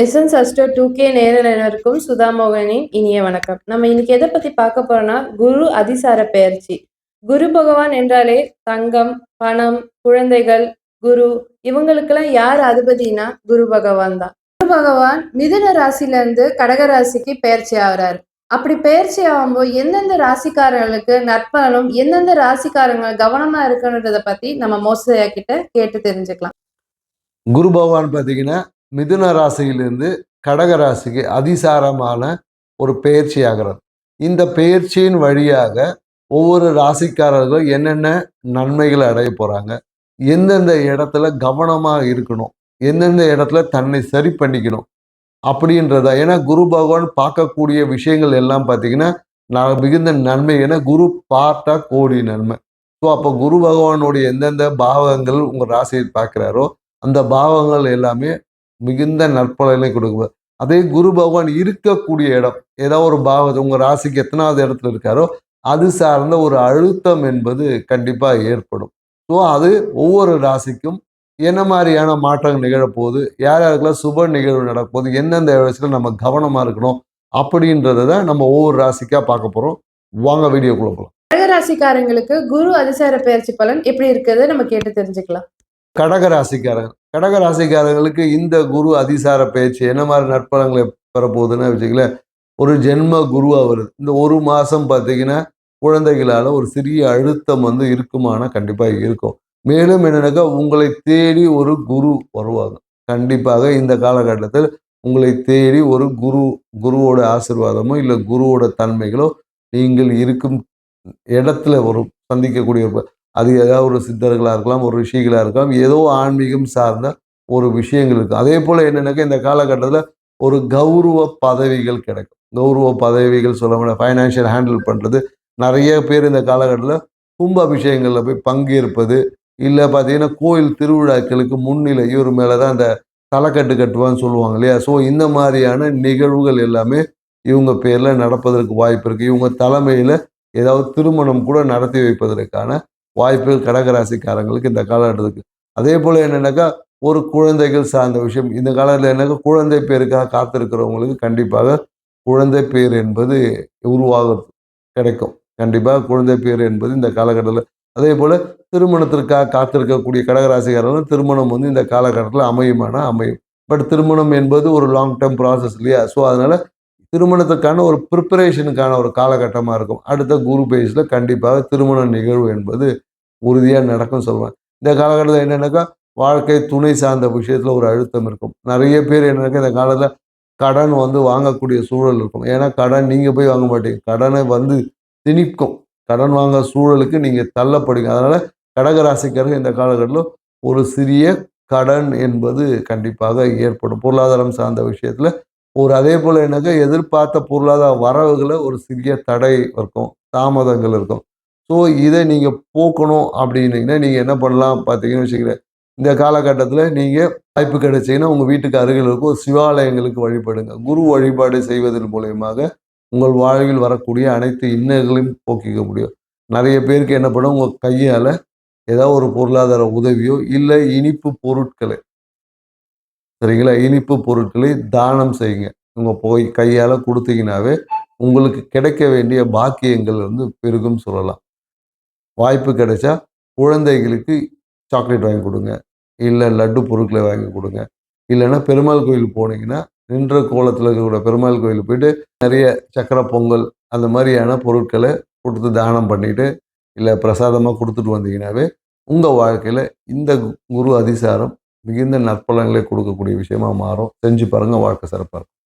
Essence அஸ்டர் 2K நேரலைனருக்கும் சுதாமோகனின் இனிய வணக்கம். நம்ம இன்னைக்கு எதை பத்தி பார்க்க போறோம்னா குரு அதிசார பெயர்ச்சி. குரு பகவான் என்றாலே தங்கம், பணம், குழந்தைகள், குரு இவங்களுக்கெல்லாம் யார் அதிபதினா குரு பகவான் தான். குரு பகவான் மிதுன ராசில இருந்து கடக ராசிக்கு பெயர்ச்சி ஆகிறாரு. அப்படி பெயர்ச்சி ஆகும்போது எந்தெந்த ராசிக்காரங்களுக்கு நற்பலனும் எந்தெந்த ராசிக்காரங்க கவனமா இருக்கணுன்றதை பத்தி நம்ம மோசையா கிட்ட கேட்டு தெரிஞ்சுக்கலாம். குரு பகவான் பார்த்தீங்கன்னா மிதுன ராசியிலிருந்து கடக ராசிக்கு அதிசாரமான ஒரு பெயர்ச்சி ஆகிறது. இந்த பெயர்ச்சியின் வழியாக ஒவ்வொரு ராசிக்காரர்களும் என்னென்ன நன்மைகளை அடைய போறாங்க, எந்தெந்த இடத்துல கவனமாக இருக்கணும், எந்தெந்த இடத்துல தன்னை சரி பண்ணிக்கணும் அப்படின்றதா. ஏன்னா குரு பகவான் பார்க்கக்கூடிய விஷயங்கள் எல்லாம் பார்த்தீங்கன்னா நான் மிகுந்த நன்மை. ஏன்னா குரு பார்த்தா கோடி நன்மை. ஸோ அப்போ குரு பகவானுடைய எந்தெந்த பாவங்கள் உங்கள் ராசியை பார்க்குறாரோ அந்த பாவங்கள் எல்லாமே மிகுந்த நற்பலனை கொடுக்குவார். அதே குரு பகவான் இருக்கக்கூடிய இடம் ஏதாவது ஒரு பாவத்தை உங்கள் ராசிக்கு எத்தனாவது இடத்துல இருக்காரோ அது சார்ந்த ஒரு அழுத்தம் என்பது கண்டிப்பாக ஏற்படும். ஸோ அது ஒவ்வொரு ராசிக்கும் என்ன மாதிரியான மாற்றங்கள் நிகழப்போகுது, யார் யாருக்கெல்லாம் சுப நிகழ்வு நடப்போகுது, எந்தெந்த விஷயத்தில் நம்ம கவனமாக இருக்கணும் அப்படின்றத தான் நம்ம ஒவ்வொரு ராசிக்காக பார்க்க போகிறோம். வாங்க வீடியோக்குள்ள போகலாம். கடகராசிக்காரங்களுக்கு குரு அதிசார பெயர்ச்சி பலன் எப்படி இருக்குது நம்ம கேட்டு தெரிஞ்சுக்கலாம். கடகராசிக்காரங்களுக்கு இந்த குரு அதிசார பயிற்சி என்ன மாதிரி நற்பலங்களை பெறப்போகுதுன்னு வச்சுக்கல. ஒரு ஜென்ம குருவா வருது. இந்த ஒரு மாதம் பார்த்தீங்கன்னா குழந்தைகளால் ஒரு சிறிய அழுத்தம் இருக்குமானா கண்டிப்பாக இருக்கும். மேலும் என்னன்னாக்கா உங்களை தேடி ஒரு குரு வருவாங்க. கண்டிப்பாக இந்த காலகட்டத்தில் உங்களை தேடி ஒரு குருவோட ஆசீர்வாதமோ இல்லை குருவோட தன்மைகளோ நீங்கள் இருக்கும் இடத்துல ஒரு சந்திக்கக்கூடிய அது ஏதாவது ஒரு சித்தர்களாக இருக்கலாம், ஒரு ரிஷிகளாக இருக்கலாம், ஏதோ ஆன்மீகம் சார்ந்த ஒரு விஷயங்கள் இருக்கும். அதே போல் என்னென்னாக்கா இந்த காலகட்டத்தில் ஒரு கௌரவ பதவிகள் கிடைக்கும். கௌரவ பதவிகள் சொல்ல முடியாது, ஃபைனான்ஷியல் ஹேண்டில் பண்ணுறது. நிறைய பேர் இந்த காலகட்டத்தில் கும்ப அபிஷேகங்களில் போய் பங்கேற்பது, இல்லை பார்த்தீங்கன்னா கோயில் திருவிழாக்களுக்கு முன்னிலை இவர் மேலே தான் அந்த தலைக்கட்டு கட்டுவான்னு சொல்லுவாங்க இல்லையா. ஸோ இந்த மாதிரியான நிகழ்வுகள் எல்லாமே இவங்க பேரில் நடப்பதற்கு வாய்ப்பு இருக்குது. இவங்க தலைமையில் ஏதாவது திருமணம் கூட நடத்தி வைப்பதற்கான வாய்ப்புகள் கடகராசிக்காரங்களுக்கு இந்த காலகட்டத்துக்கு. அதே போல் என்னென்னாக்கா ஒரு குழந்தைகள் சார்ந்த விஷயம் இந்த காலத்தில் என்னக்கா குழந்தை பேருக்காக காத்திருக்கிறவங்களுக்கு கண்டிப்பாக குழந்தை பேர் என்பது உருவாக கிடைக்கும். கண்டிப்பாக குழந்தை பேர் என்பது இந்த காலகட்டத்தில். அதே போல் திருமணத்திற்காக காத்திருக்கக்கூடிய கடகராசிக்காரர்கள் திருமணம் இந்த காலகட்டத்தில் அமையும். பட் திருமணம் என்பது ஒரு லாங் டேர்ம் ப்ராசஸ் இல்லையா. ஸோ அதனால் திருமணத்துக்கான ஒரு ப்ரிப்பரேஷனுக்கான ஒரு காலகட்டமாக இருக்கும். அடுத்த குரு பேஸில் கண்டிப்பாக திருமண நிகழ்வு என்பது உறுதியாக நடக்கும் சொல்லுவேன். இந்த காலகட்டத்தில் என்னென்னாக்கா வாழ்க்கை துணை சார்ந்த விஷயத்தில் ஒரு அழுத்தம் இருக்கும். நிறைய பேர் என்னன்னாக்கா இந்த காலத்தில் கடன் வாங்கக்கூடிய சூழல் இருக்கும். ஏன்னா கடன் நீங்கள் போய் வாங்க மாட்டீங்க, கடனை திணிக்கும். கடன் வாங்க சூழலுக்கு நீங்கள் தள்ளப்படுங்க. அதனால் கடகராசிக்காரர்கள் இந்த காலகட்டத்தில் ஒரு சிறிய கடன் என்பது கண்டிப்பாக ஏற்படும். பொருளாதாரம் சார்ந்த விஷயத்தில் அதே போல் என்னக்கா எதிர்பார்த்த பொருளாதார வரவுகளை ஒரு சிறிய தடை இருக்கும், தாமதங்கள் இருக்கும். ஸோ இதை நீங்கள் போக்கணும் அப்படின்னீங்கன்னா நீங்கள் என்ன பண்ணலாம் பார்த்தீங்கன்னு வச்சுக்கிறேன். இந்த காலகட்டத்தில் நீங்கள் வாய்ப்பு கிடைச்சிங்கன்னா உங்கள் வீட்டுக்கு அருகில் இருக்கும் சிவாலயங்களுக்கு வழிபடுங்க. குரு வழிபாடு செய்வதன் மூலயமாக உங்கள் வாழ்வில் வரக்கூடிய அனைத்து இன்னல்களையும் போக்கிக்க முடியும். நிறைய பேருக்கு என்ன பண்ணும், உங்கள் கையால் ஏதாவது ஒரு பொருளாதார உதவியோ இல்லை இனிப்பு பொருட்களை, சரிங்களா, இனிப்பு பொருட்களை தானம் செய்யுங்க. உங்கள் போய் கையால் கொடுத்தீங்கன்னாவே உங்களுக்கு கிடைக்க வேண்டிய பாக்கியங்கள் பெருகும் சொல்லலாம். வாய்ப்பு கிடைச்சா குழந்தைகளுக்கு சாக்லேட் வாங்கி கொடுங்க, இல்லை லட்டு பொருட்களை வாங்கி கொடுங்க. இல்லைன்னா பெருமாள் கோயில் போனீங்கன்னா நின்ற கோலத்தில் இருக்கக்கூடிய பெருமாள் கோயில் போயிட்டு நிறைய சக்கரை பொங்கல் அந்த மாதிரியான பொருட்களை கொடுத்து தானம் பண்ணிட்டு இல்லை பிரசாதமாக கொடுத்துட்டு வந்தீங்கன்னாவே உங்கள் வாழ்க்கையில் இந்த குரு அதிசாரம் மிகுந்த நற்பலன்களை கொடுக்கக்கூடிய விஷயமா மாறும். செஞ்சு பாருங்கள், வாழ்க்கை சிறப்பாக இருக்கும்.